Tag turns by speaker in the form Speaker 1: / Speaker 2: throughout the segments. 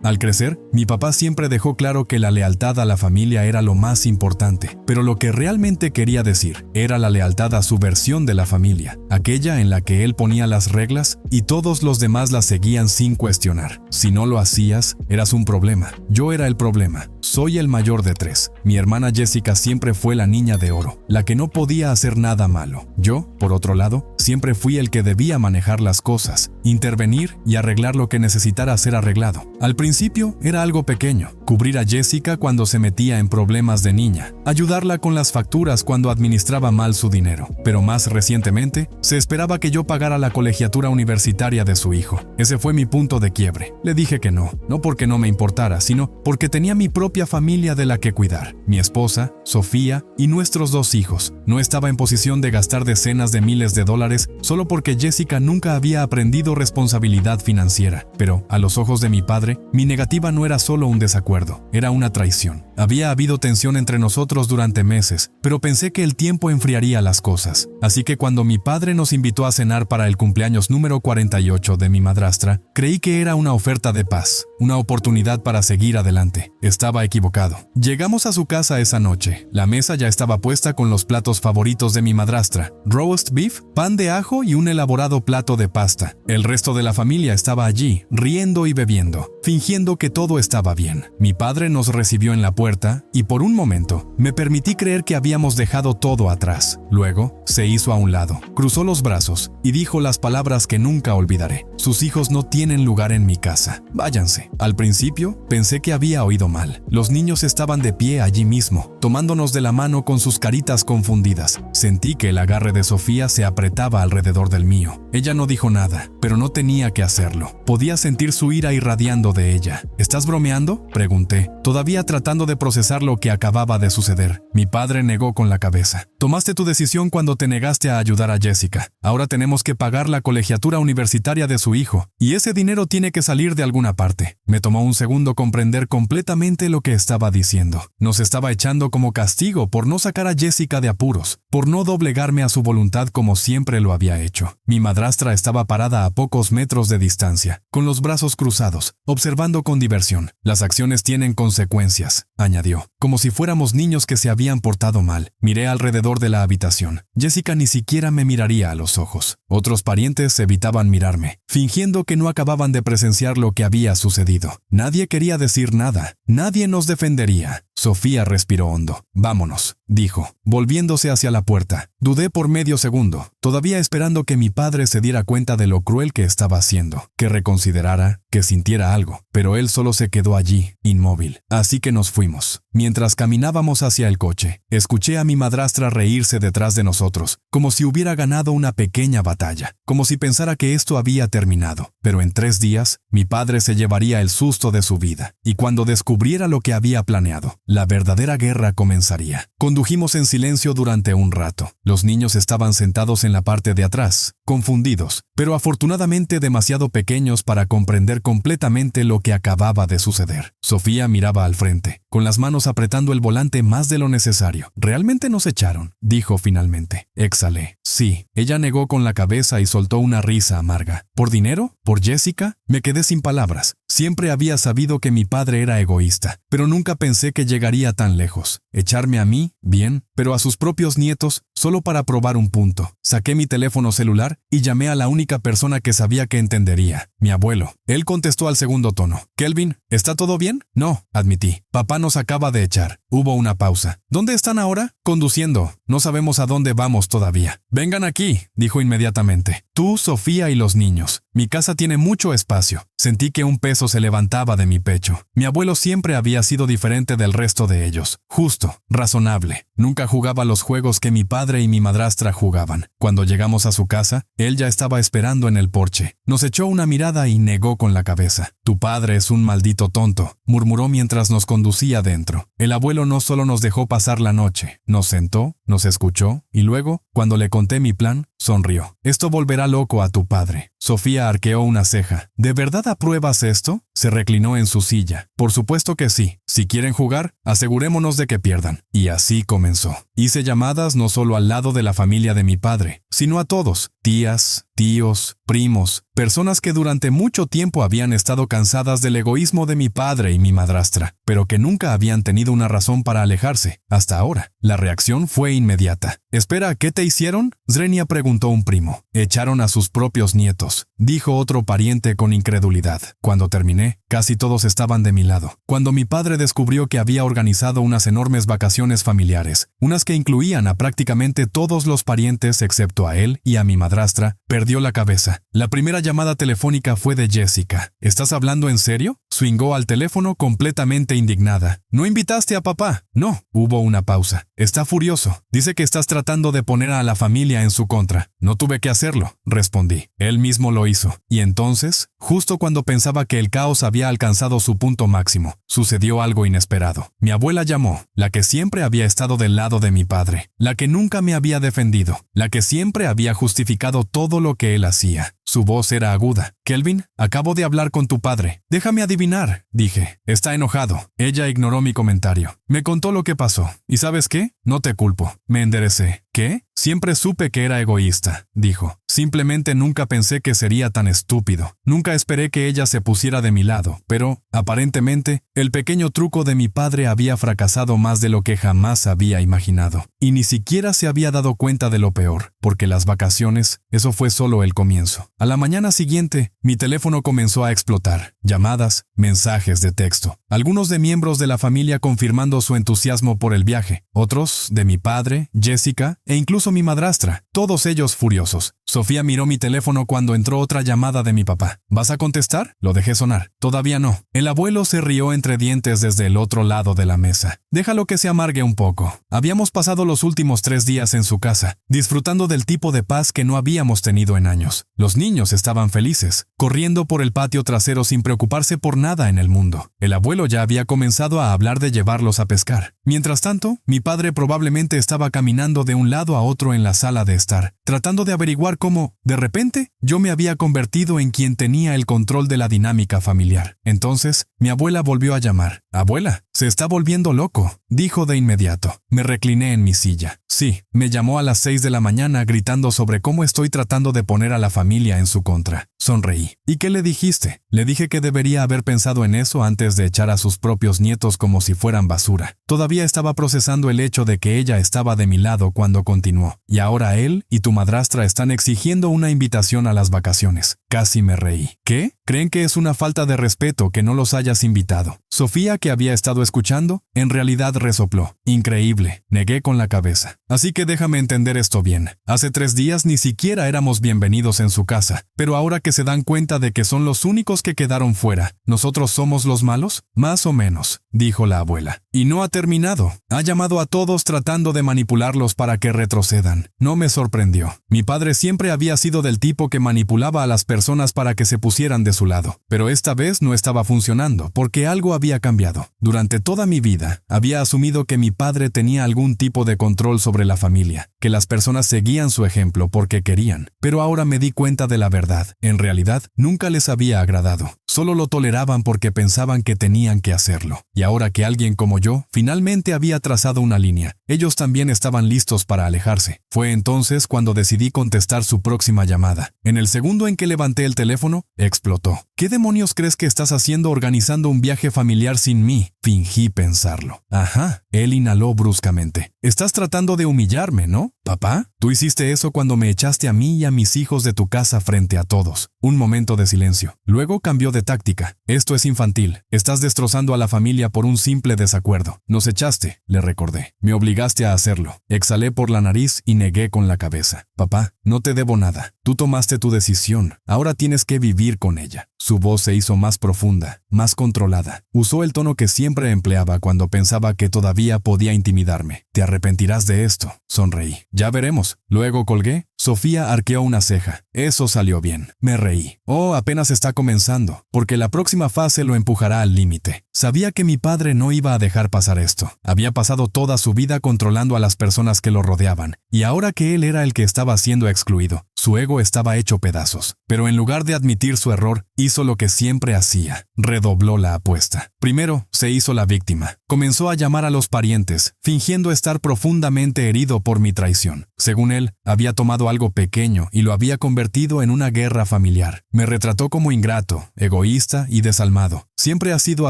Speaker 1: Al crecer, mi papá siempre dejó claro que la lealtad a la familia era lo más importante, pero lo que realmente quería decir era la lealtad a su versión de la familia, aquella en la que él ponía las reglas y todos los demás las seguían sin cuestionar. Si no lo hacías, eras un problema. Yo era el problema. Soy el mayor de 3. Mi hermana Jessica siempre fue la niña de oro, la que no podía hacer nada malo. Yo, por otro lado, siempre fui el que debía manejar las cosas, intervenir y arreglar lo que necesitara ser arreglado. Al principio era algo pequeño, cubrir a Jessica cuando se metía en problemas de niña, ayudarla con las facturas cuando administraba mal su dinero. Pero más recientemente, se esperaba que yo pagara la colegiatura universitaria de su hijo. Ese fue mi punto de quiebre. Le dije que no porque no me importara, sino porque tenía mi propia familia de la que cuidar. Mi esposa, Sofía y nuestros 2 hijos. No estaba en posición de gastar decenas de miles de dólares solo porque Jessica nunca había aprendido responsabilidad financiera. Pero, a los ojos de mi padre, mi negativa no era solo un desacuerdo, era una traición. Había habido tensión entre nosotros durante meses, pero pensé que el tiempo enfriaría las cosas. Así que cuando mi padre nos invitó a cenar para el cumpleaños número 48 de mi madrastra, creí que era una oferta de paz, una oportunidad para seguir adelante. Estaba equivocado. Llegamos a su casa esa noche. La mesa ya estaba puesta con los platos favoritos de mi madrastra: roast beef, pan de ajo y un elaborado plato de pasta. El resto de la familia estaba allí, riendo y bebiendo, fingiendo que todo estaba bien. Mi padre nos recibió en la puerta y por un momento me permití creer que habíamos dejado todo atrás. Luego se hizo a un lado, cruzó los brazos y dijo las palabras que nunca olvidaré: sus hijos no tienen lugar en mi casa. Váyanse. Al principio pensé que había oído mal. Los niños estaban de pie allí mismo, tomándonos de la mano con sus caritas confundidas. Sentí que el agarre de Sofía se apretaba alrededor del mío. Ella no dijo nada, pero no tenía que hacerlo. Podía sentir su ira irradiando de ella. ¿Estás bromeando?, pregunté, todavía tratando de procesar lo que acababa de suceder. Mi padre negó con la cabeza. Tomaste tu decisión cuando te negaste a ayudar a Jessica. Ahora tenemos que pagar la colegiatura universitaria de su hijo, y ese dinero tiene que salir de alguna parte. Me tomó un segundo comprender completamente lo que estaba diciendo. Nos estaba echando como castigo por no sacar a Jessica de apuros, por no doblegarme a su voluntad como siempre lo había hecho. Mi madrastra estaba parada a pocos metros de distancia, con los brazos cruzados, observando con diversión. Las acciones tienen consecuencias, añadió, como si fuéramos niños que se habían portado mal. Miré alrededor de la habitación. Jessica ni siquiera me miraría a los ojos. Otros parientes evitaban mirarme, fingiendo que no acababan de presenciar lo que había sucedido. Nadie quería decir nada. Nadie nos defendería. Sofía respiró hondo. Vámonos, dijo, volviéndose hacia la puerta. Dudé por medio segundo, todavía esperando que mi padre se diera cuenta de lo cruel que estaba haciendo, que reconsiderara, que sintiera algo. Pero él solo se quedó allí, inmóvil. Así que nos fuimos. Mientras caminábamos hacia el coche, escuché a mi madrastra reírse detrás de nosotros, como si hubiera ganado una pequeña batalla, como si pensara que esto había terminado. Pero en 3 días, mi padre se llevaría el susto de su vida, y cuando descubriera lo que había planeado, la verdadera guerra comenzaría. Condujimos en silencio durante un rato. Los niños estaban sentados en la parte de atrás, confundidos, pero afortunadamente demasiado pequeños para comprender completamente lo que acababa de suceder. Sofía miraba al frente, con las manos apretando el volante más de lo necesario. «¿Realmente nos echaron?», dijo finalmente. Exhalé. Sí. Ella negó con la cabeza y soltó una risa amarga. ¿Por dinero? ¿Por Jessica? Me quedé sin palabras. Siempre había sabido que mi padre era egoísta, pero nunca pensé que llegaría tan lejos. Echarme a mí, bien, pero a sus propios nietos, solo para probar un punto. Saqué mi teléfono celular y llamé a la única persona que sabía que entendería, mi abuelo. Él contestó al segundo tono. «Kelvin, ¿está todo bien?». «No», admití. «Papá nos acaba de echar». Hubo una pausa. «¿Dónde están ahora?». «Conduciendo. No sabemos a dónde vamos todavía». «Vengan aquí», dijo inmediatamente. «Tú, Sofía y los niños. Mi casa tiene mucho espacio». Sentí que un peso se levantaba de mi pecho. Mi abuelo siempre había sido diferente del resto de ellos. Justo, razonable. Nunca jugaba los juegos que mi padre y mi madrastra jugaban. Cuando llegamos a su casa, él ya estaba esperando en el porche. Nos echó una mirada y negó con la cabeza. «Tu padre es un maldito tonto», murmuró mientras nos conducía dentro. El abuelo no solo nos dejó pasar la noche, nos sentó, nos escuchó y luego, cuando le conté mi plan, sonrió. «Esto volverá loco a tu padre». Sofía arqueó una ceja. «¿De verdad apruebas esto?». Se reclinó en su silla. «Por supuesto que sí. Si quieren jugar, asegurémonos de que pierdan». Y así comenzó. Hice llamadas no solo al lado de la familia de mi padre, sino a todos. tías, tíos, primos, personas que durante mucho tiempo habían estado cansadas del egoísmo de mi padre y mi madrastra, pero que nunca habían tenido una razón para alejarse, hasta ahora. La reacción fue inmediata. «Espera, ¿qué te hicieron?», Zrenia preguntó un primo. «Echaron a sus propios nietos», dijo otro pariente con incredulidad. Cuando terminé, casi todos estaban de mi lado. Cuando mi padre descubrió que había organizado unas enormes vacaciones familiares, unas que incluían a prácticamente todos los parientes excepto a él y a mi madrastra, perdió la cabeza. La primera llamada telefónica fue de Jessica. «¿Estás hablando en serio?», swingó al teléfono completamente indignada. «¿No invitaste a papá?». «No». Hubo una pausa. «Está furioso. Dice que estás tratando de poner a la familia en su contra». «No tuve que hacerlo», respondí. «Él mismo lo hizo». Y entonces, justo cuando pensaba que el caos había alcanzado su punto máximo, sucedió algo inesperado. Mi abuela llamó, la que siempre había estado del lado de mi padre, la que nunca me había defendido, la que siempre había justificado todo lo que él hacía. Su voz era aguda. «Kelvin, acabo de hablar con tu padre». «Déjame adivinar», dije. «Está enojado». Ella ignoró mi comentario. Me contó lo que pasó. «¿Y sabes qué? No te culpo». Me enderecé. «¿Qué? Siempre supe que era egoísta», dijo. «Simplemente nunca pensé que sería tan estúpido. Nunca esperé que ella se pusiera de mi lado, pero, aparentemente, el pequeño truco de mi padre había fracasado más de lo que jamás había imaginado. Y ni siquiera se había dado cuenta de lo peor, porque las vacaciones, eso fue solo el comienzo. A la mañana siguiente, mi teléfono comenzó a explotar. Llamadas, mensajes de texto. Algunos de miembros de la familia confirmando su entusiasmo por el viaje. Otros, de mi padre, Jessica, e incluso mi madrastra. Todos ellos furiosos. Sofía miró mi teléfono cuando entró otra llamada de mi papá. «¿Vas a contestar?». Lo dejé sonar. «Todavía no». El abuelo se rió entre dientes desde el otro lado de la mesa. «Déjalo que se amargue un poco». Habíamos pasado los últimos 3 días en su casa, disfrutando del tipo de paz que no habíamos tenido en años. Los niños estaban felices, corriendo por el patio trasero sin preocuparse por nada en el mundo. El abuelo ya había comenzado a hablar de llevarlos a pescar. Mientras tanto, mi padre probablemente estaba caminando de un lado a otro en la sala de estar, tratando de averiguar cómo, de repente, yo me había convertido en quien tenía el control de la dinámica familiar. Entonces, mi abuela volvió a llamar. «Abuela, se está volviendo loco», dijo de inmediato. Me recliné en mi silla. Sí, me llamó a las 6 de la mañana gritando sobre cómo estoy tratando de poner a la familia en su contra. Sonreí. «¿Y qué le dijiste?». Le dije que debería haber pensado en eso antes de echar a sus propios nietos como si fueran basura. Todavía estaba procesando el hecho de que ella estaba de mi lado cuando continuó. «Y ahora él y tu madrastra están exigiendo una invitación a las vacaciones». Casi me reí. «¿Qué? ¿Creen que es una falta de respeto que no los hayas invitado?». Sofía, que había estado escuchando, en realidad resopló. «Increíble», negué con la cabeza. «Así que déjame entender esto bien. Hace 3 días ni siquiera éramos bienvenidos en su casa, pero ahora que se dan cuenta de que son los únicos que quedaron fuera, ¿nosotros somos los malos?». «Más o menos», dijo la abuela. «Y no ha terminado. Ha llamado a todos tratando de manipularlos para que retrocedan». No me sorprendió. Mi padre siempre había sido del tipo que manipulaba a las personas para que se pusieran de su lado, pero esta vez no estaba funcionando porque algo había cambiado. Durante toda mi vida, había asumido que mi padre tenía algún tipo de control sobre la familia, que las personas seguían su ejemplo porque querían, pero ahora me di cuenta de la verdad. En realidad, nunca les había agradado. Solo lo toleraban porque pensaban que tenían que hacerlo. Y ahora que alguien como yo finalmente había trazado una línea, ellos también estaban listos para alejarse. Fue entonces cuando decidí contestar su próxima llamada. En el segundo en que levanté el teléfono, explotó. «¿Qué demonios crees que estás haciendo organizando un viaje familiar sin mí?». Fingí pensarlo. «Ajá», él inhaló bruscamente. «Estás tratando de humillarme, ¿no? ¿Papá? Tú hiciste eso cuando me echaste a mí y a mis hijos de tu casa frente a todos». Un momento de silencio. Luego cambió de táctica. «Esto es infantil. Estás destrozando a la familia por un simple desacuerdo. Nos echaste», le recordé. «Me obligaste a hacerlo». Exhalé por la nariz y negué con la cabeza. «Papá, no te debo nada. Tú tomaste tu decisión. Ahora tienes que vivir con ella». Su voz se hizo más profunda, más controlada. Usó el tono que siempre empleaba cuando pensaba que todavía podía intimidarme. «Te arrepentirás de esto», sonreí. «Ya veremos». Luego colgué. Sofía arqueó una ceja. Eso salió bien. Me reí. «Oh, apenas está comenzando, porque la próxima fase lo empujará al límite». Sabía que mi padre no iba a dejar pasar esto. Había pasado toda su vida controlando a las personas que lo rodeaban, y ahora que él era el que estaba siendo excluido, Su ego estaba hecho pedazos, pero en lugar de admitir su error, hizo lo que siempre hacía, redobló la apuesta. Primero, se hizo la víctima. Comenzó a llamar a los parientes, fingiendo estar profundamente herido por mi traición. Según él, había tomado algo pequeño y lo había convertido en una guerra familiar. Me retrató como ingrato, egoísta y desalmado. Siempre ha sido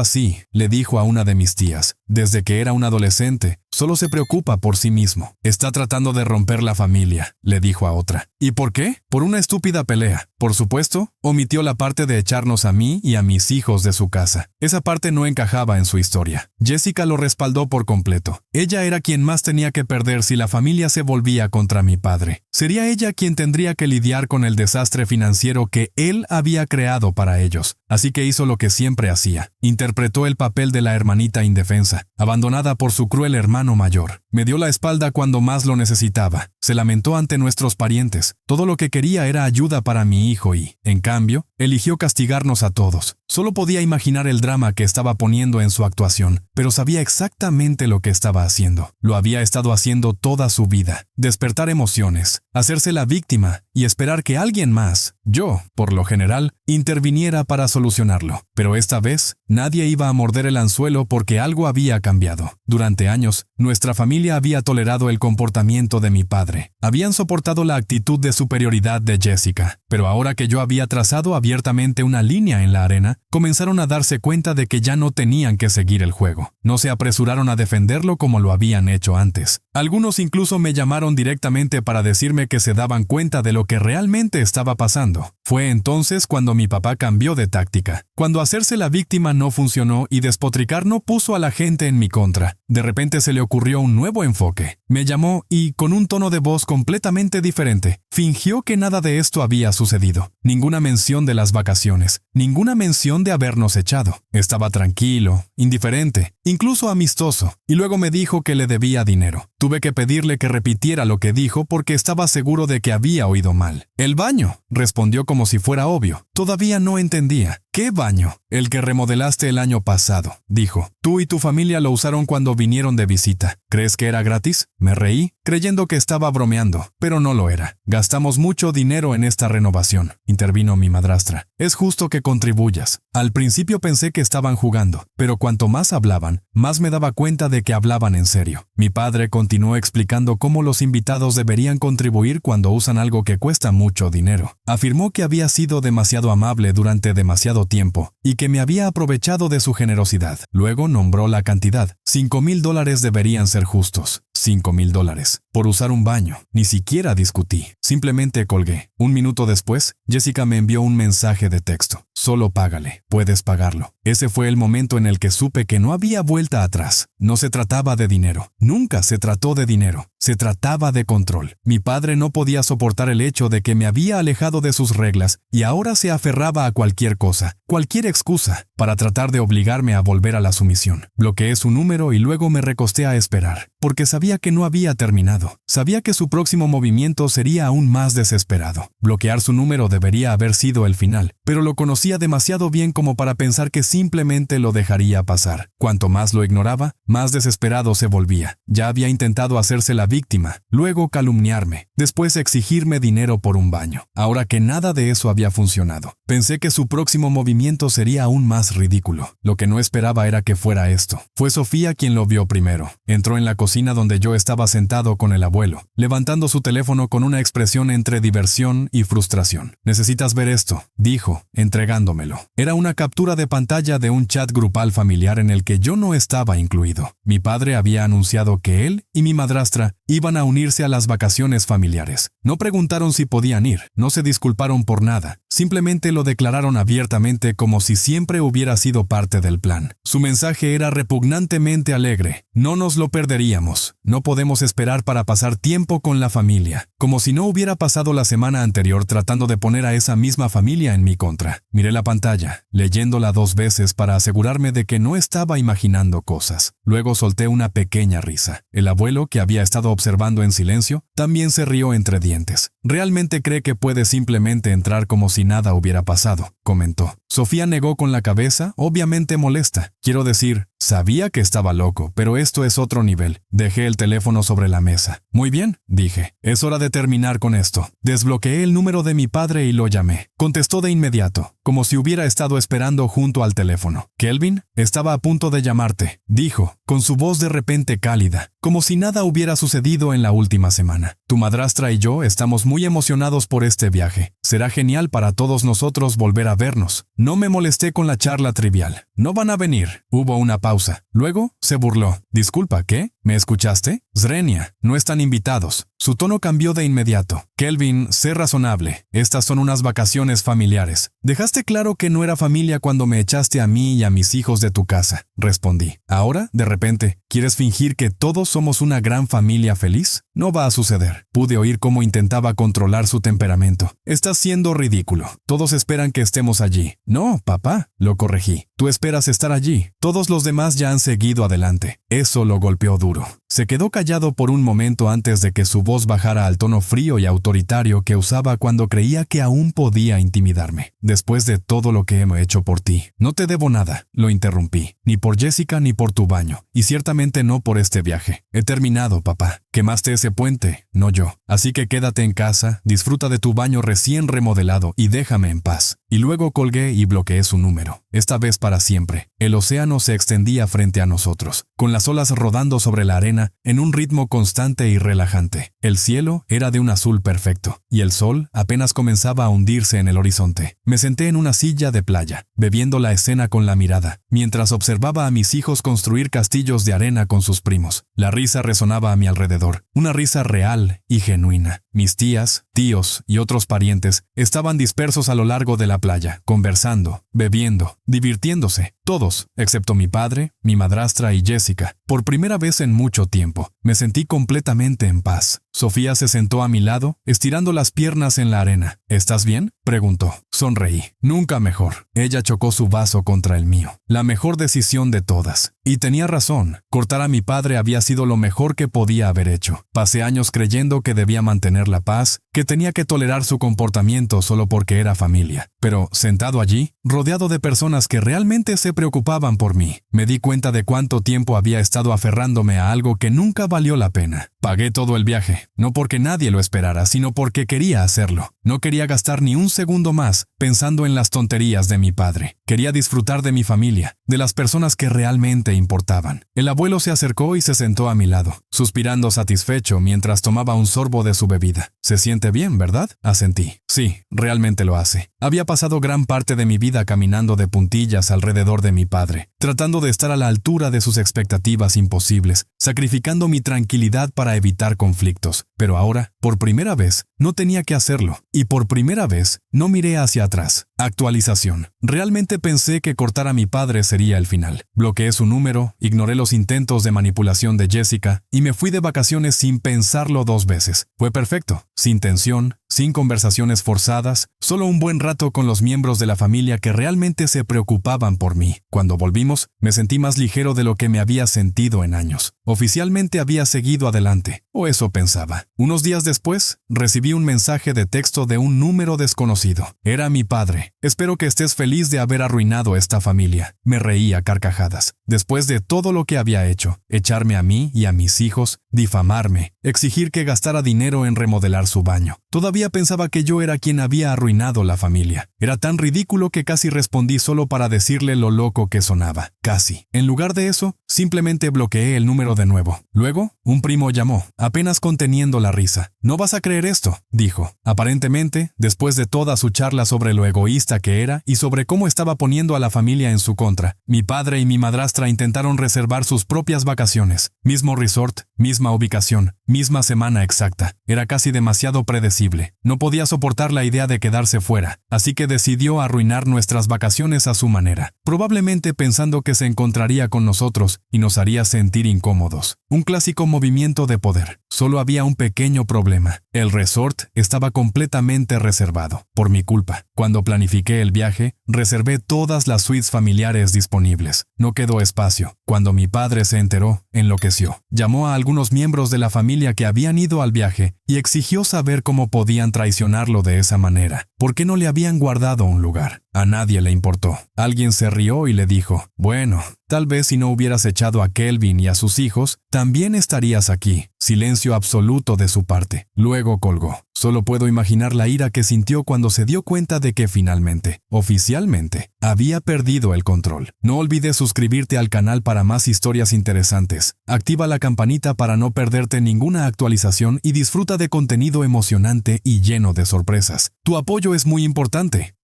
Speaker 1: así, le dijo a una de mis tías. Desde que era un adolescente, solo se preocupa por sí mismo. Está tratando de romper la familia, le dijo a otra. ¿Y por qué? Por una estúpida pelea. Por supuesto, omitió la parte de echarnos a mí y a mis hijos de su casa. Esa parte no encajaba en su historia. Jessica lo respaldó por completo. Ella era quien más tenía que perder si la familia se volvía contra mi padre. Sería ella quien tendría que lidiar con el desastre financiero que él había creado para ellos. Así que hizo lo que siempre hacía. Interpretó el papel de la hermanita indefensa, abandonada por su cruel hermano mayor. Me dio la espalda cuando más lo necesitaba. Se lamentó ante nuestros parientes. Todo lo que quería era ayuda para mi hijo y, en cambio, eligió castigarnos a todos. Solo podía imaginar el drama que estaba poniendo en su actuación, pero sabía exactamente lo que estaba haciendo. Lo había estado haciendo toda su vida. Despertar emociones, hacerse la víctima y esperar que alguien más, yo, por lo general, interviniera para solucionarlo. Pero esta vez, nadie iba a morder el anzuelo porque algo había cambiado. Durante años, nuestra familia había tolerado el comportamiento de mi padre. Habían soportado la actitud de superioridad de Jessica. Pero ahora que yo había trazado abiertamente una línea en la arena, comenzaron a darse cuenta de que ya no tenían que seguir el juego. No se apresuraron a defenderlo como lo habían hecho antes. Algunos incluso me llamaron directamente para decirme que se daban cuenta de lo que realmente estaba pasando. Fue entonces cuando mi papá cambió de táctica. Cuando hacerse la víctima no funcionó y despotricar no puso a la gente en mi contra. De repente se le ocurrió un nuevo enfoque. Me llamó y, con un tono de voz completamente diferente, fingió que nada de esto había sucedido. Ninguna mención de las vacaciones, ninguna mención de habernos echado. Estaba tranquilo, indiferente, incluso amistoso, y luego me dijo que le debía dinero. Tuve que pedirle que repitiera lo que dijo porque estaba seguro de que había oído mal. «El baño», respondió como si fuera obvio. Todavía no entendía. «¿Qué baño?» «El que remodelaste el año pasado», dijo. «Tú y tu familia lo usaron cuando vinieron de visita. ¿Crees que era gratis?» Me reí, creyendo que estaba bromeando, pero no lo era. «Gastamos mucho dinero en esta renovación», intervino mi madrastra. «Es justo que contribuyas». Al principio pensé que estaban jugando, pero cuanto más hablaban, más me daba cuenta de que hablaban en serio. Mi padre continuó explicando cómo los invitados deberían contribuir cuando usan algo que cuesta mucho dinero. Afirmó que había sido demasiado amable durante demasiado tiempo y que me había aprovechado de su generosidad. Luego nombró la cantidad. $5,000 deberían ser justos. $5,000 por usar un baño. Ni siquiera discutí. Simplemente colgué. Un minuto después, Jessica me envió un mensaje de texto. «Solo págale. Puedes pagarlo». Ese fue el momento en el que supe que no había vuelta atrás. No se trataba de dinero. Nunca se trató de dinero. Se trataba de control. Mi padre no podía soportar el hecho de que me había alejado de sus reglas y ahora se aferraba a cualquier cosa, cualquier excusa, para tratar de obligarme a volver a la sumisión. Bloqueé su número y luego me recosté a esperar, porque sabía que no había terminado. Sabía que su próximo movimiento sería aún más desesperado. Bloquear su número debería haber sido el final, pero lo conocía demasiado bien como para pensar que simplemente lo dejaría pasar. Cuanto más lo ignoraba, más desesperado se volvía. Ya había intentado hacerse la víctima, luego calumniarme, después exigirme dinero por un baño. Ahora que nada de eso había funcionado, pensé que su próximo movimiento sería aún más ridículo. Lo que no esperaba era que fuera esto. Fue Sofía quien lo vio primero. Entró en la cocina donde yo estaba sentado con el abuelo, levantando su teléfono con una expresión entre diversión y frustración. «Necesitas ver esto», dijo, entregándomelo. Era una captura de pantalla de un chat grupal familiar en el que yo no estaba incluido. Mi padre había anunciado que él y mi madrastra iban a unirse a las vacaciones familiares. No preguntaron si podían ir, no se disculparon por nada, simplemente lo declararon abiertamente como si siempre hubiera sido parte del plan. Su mensaje era repugnantemente alegre. No nos lo perderíamos. No podemos esperar para pasar tiempo con la familia. Como si no hubiera pasado la semana anterior tratando de poner a esa misma familia en mi contra. Miré la pantalla, leyéndola 2 veces para asegurarme de que no estaba imaginando cosas. Luego solté una pequeña risa. El abuelo, que había estado observando en silencio, también se rió entre dientes. «Realmente cree que puede simplemente entrar como si nada hubiera pasado», comentó. Sofía negó con la cabeza, obviamente molesta. Quiero decir, Sabía que estaba loco, pero esto es otro nivel. Dejé el teléfono sobre la mesa. Muy bien, dije. Es hora de terminar con esto. Desbloqueé el número de mi padre y lo llamé. Contestó de inmediato, como si hubiera estado esperando junto al teléfono. Kelvin, estaba a punto de llamarte, dijo, con su voz de repente cálida, como si nada hubiera sucedido en la última semana. Tu madrastra y yo estamos muy emocionados por este viaje. Será genial para todos nosotros volver a vernos. No me molesté con la charla trivial. No van a venir. Hubo una pausa. Luego se burló. Disculpa, ¿qué? ¿Me escuchaste? Zrenia, no están invitados. Su tono cambió de inmediato. Kelvin, sé razonable. Estas son unas vacaciones familiares. Dejaste claro que no era familia cuando me echaste a mí y a mis hijos de tu casa, respondí. Ahora, de repente, ¿quieres fingir que todos somos una gran familia feliz? No va a suceder. Pude oír cómo intentaba controlar su temperamento. Estás siendo ridículo. Todos esperan que estemos allí. No, papá, lo corregí. Tú esperas estar allí. Todos los demás ya han seguido adelante. Eso lo golpeó duro. Se quedó callado por un momento antes de que su voz bajara al tono frío y autoritario que usaba cuando creía que aún podía intimidarme. Después de todo lo que he hecho por ti, no te debo nada, lo interrumpí. Ni por Jessica ni por tu baño, y ciertamente no por este viaje. He terminado, papá. Quemaste ese puente, no yo. Así que quédate en casa, disfruta de tu baño recién remodelado y déjame en paz. Y luego colgué y bloqueé su número. Esta vez para siempre. El océano se extendía frente a nosotros, con las olas rodando sobre la arena en un ritmo constante y relajante. El cielo era de un azul perfecto, y el sol apenas comenzaba a hundirse en el horizonte. Me senté en una silla de playa, bebiendo la escena con la mirada, mientras observaba a mis hijos construir castillos de arena con sus primos. La risa resonaba a mi alrededor, una risa real y genuina. Mis tías, tíos y otros parientes estaban dispersos a lo largo de la playa, conversando, bebiendo, divirtiéndose. Todos, excepto mi padre, mi madrastra y Jessica. Por primera vez en mucho tiempo, me sentí completamente en paz. Sofía se sentó a mi lado, estirando las piernas en la arena. ¿Estás bien?, preguntó. Sonreí. Nunca mejor. Ella chocó su vaso contra el mío. La mejor decisión de todas. Y tenía razón. Cortar a mi padre había sido lo mejor que podía haber hecho. Pasé años creyendo que debía mantener la paz, que tenía que tolerar su comportamiento solo porque era familia. Pero, sentado allí, rodeado de personas que realmente se preocupaban por mí, me di cuenta de cuánto tiempo había estado aferrándome a algo que nunca valió la pena. Pagué todo el viaje, no porque nadie lo esperara, sino porque quería hacerlo. No quería gastar ni un segundo más pensando en las tonterías de mi padre. Quería disfrutar de mi familia, de las personas que realmente importaban. El abuelo se acercó y se sentó a mi lado, suspirando satisfecho mientras tomaba un sorbo de su bebida. «Se siente bien, ¿verdad?», asentí. «Sí, realmente lo hace». Había pasado gran parte de mi vida caminando de puntillas alrededor de mi padre, tratando de estar a la altura de sus expectativas imposibles, sacrificando mi tranquilidad para evitar conflictos. Pero ahora, por primera vez, no tenía que hacerlo. Y por primera vez, no miré hacia atrás. Actualización. Realmente pensé que cortar a mi padre sería el final. Bloqueé su número, ignoré los intentos de manipulación de Jessica y me fui de vacaciones sin pensarlo 2 veces. Fue perfecto, sin tensión, sin conversaciones forzadas, solo un buen rato con los miembros de la familia que realmente se preocupaban por mí. Cuando volvimos, me sentí más ligero de lo que me había sentido en años. Oficialmente había seguido adelante, o eso pensaba. Unos días después, recibí un mensaje de texto de un número desconocido. Era mi padre. «Espero que estés feliz de haber arruinado esta familia». Me reí a carcajadas. Después de todo lo que había hecho, echarme a mí y a mis hijos, difamarme, exigir que gastara dinero en remodelar su baño. Todavía pensaba que yo era quien había arruinado la familia. Era tan ridículo que casi respondí solo para decirle lo loco que sonaba. Casi. En lugar de eso, simplemente bloqueé el número de nuevo. Luego, un primo llamó, apenas conteniendo la risa. «No vas a creer esto», dijo. Aparentemente, después de toda su charla sobre lo egoísta que era y sobre cómo estaba poniendo a la familia en su contra, mi padre y mi madrastra intentaron reservar sus propias vacaciones. Mismo resort, misma ubicación, misma semana exacta. Era casi demasiado predecible. No podía soportar la idea de quedarse fuera, así que decidió arruinar nuestras vacaciones a su manera, probablemente pensando que se encontraría con nosotros y nos haría sentir incómodos. Un clásico movimiento de poder. Solo había un pequeño problema. El resort estaba completamente reservado, por mi culpa. Cuando planifiqué el viaje, reservé todas las suites familiares disponibles. No quedó espacio. Cuando mi padre se enteró, enloqueció. Llamó a algunos miembros de la familia que habían ido al viaje y exigió saber cómo podían traicionarlo de esa manera. por qué no le habían guardado un lugar. A nadie le importó. Alguien se rió y le dijo, bueno, tal vez si no hubieras echado a Kelvin y a sus hijos, también estarías aquí. Silencio absoluto de su parte. Luego colgó. Solo puedo imaginar la ira que sintió cuando se dio cuenta de que finalmente, oficialmente, había perdido el control. No olvides suscribirte al canal para más historias interesantes. Activa la campanita para no perderte ninguna actualización y disfruta de contenido emocionante y lleno de sorpresas. Tu apoyo es muy importante.